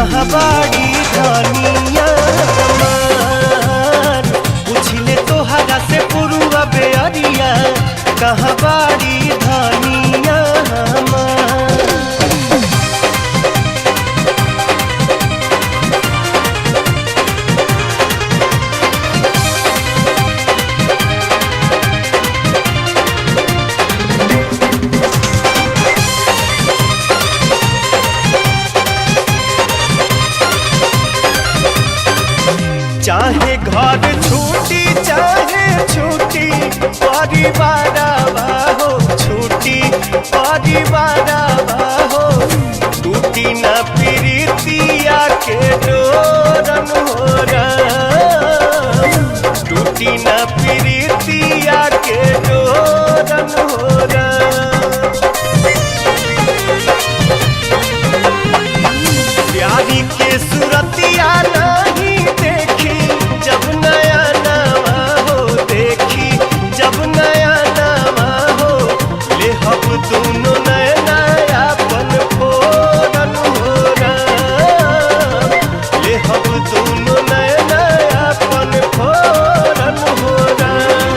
कहाँ बाड़ी धनिया हमार। पूछिले तोहरा से पुरुआ बेअरिया, कहाँ बाड़ी धनिया हमार। चाहे घर छूटी चाहे छूटी परिवार हो, छूटी परिवार हो। टूटी न प्रीतिया के डोरन हो राम, टूटी न प्रीतिया के डोरन हो राम। प्यारी के सूरतिया नहीं देखी जब नया नवा हो, देखी जब नया नवा हो। ले हम दोनों नया अपन फोरन हो राम, ले हम दोनों नया अपन फोरन हो राम।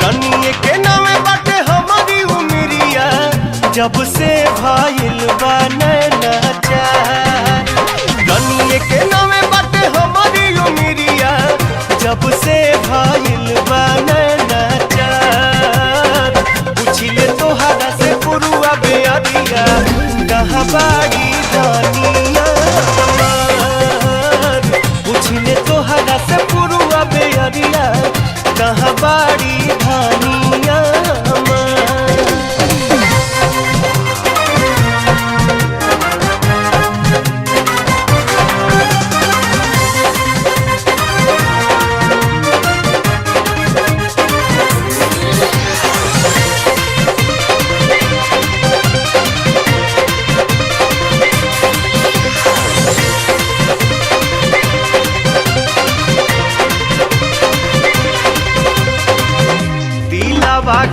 रनिए के नामे बाटे हमारी उमरिया, जब से भाईल बा नैना चार। रनिए के नामे बाटे हमारी उमरिया, जब से भाईल बा नैना चार। पूछिले तोहरा से पुरुआ बेअरिया, कहाँ बाड़ी धनिया हमार। पूछिले तोहरा से पुरुआ बेअरिया, कहाँ बाड़ी धनिया हमार।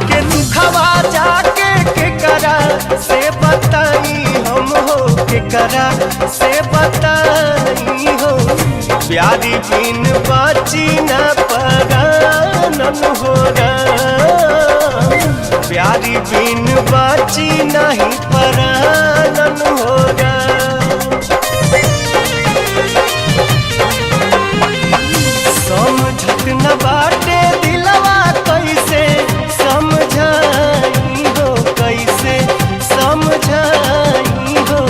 के दुखवा जाके केकरा से बताई हम हो, केकरा से बताई हो। प्यारी बिन बाची न परानन हो राम, प्यारी बिन बाची नहीं परानन हो राम। समझत न बाटे दिलवा कैसे समझाई हो, कैसे समझाई हो।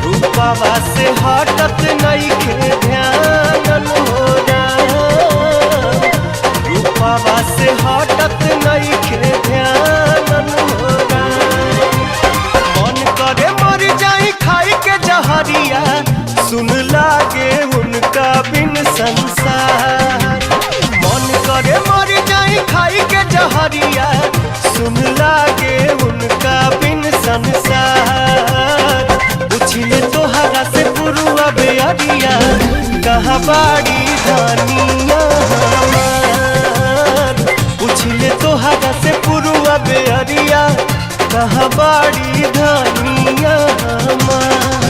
रूपवा से हटत नइखे ध्यान हो राम, रूपवा से हटत नइखे ध्यान हो राम। मन करे मर जाई खाई के जहरिया, सुन लागे उनका बिन संसार। मन करे मर जाई खाई के जहरिया, सुन लागे उनका बिन संसार। पूछिले तोहरा से पुरुआ बेअरिया, कहाँ बाड़ी धनिया हमार। पूछिले तोहरा से पुरुआ बेअरिया, कहाँ बाड़ी धनिया हमार।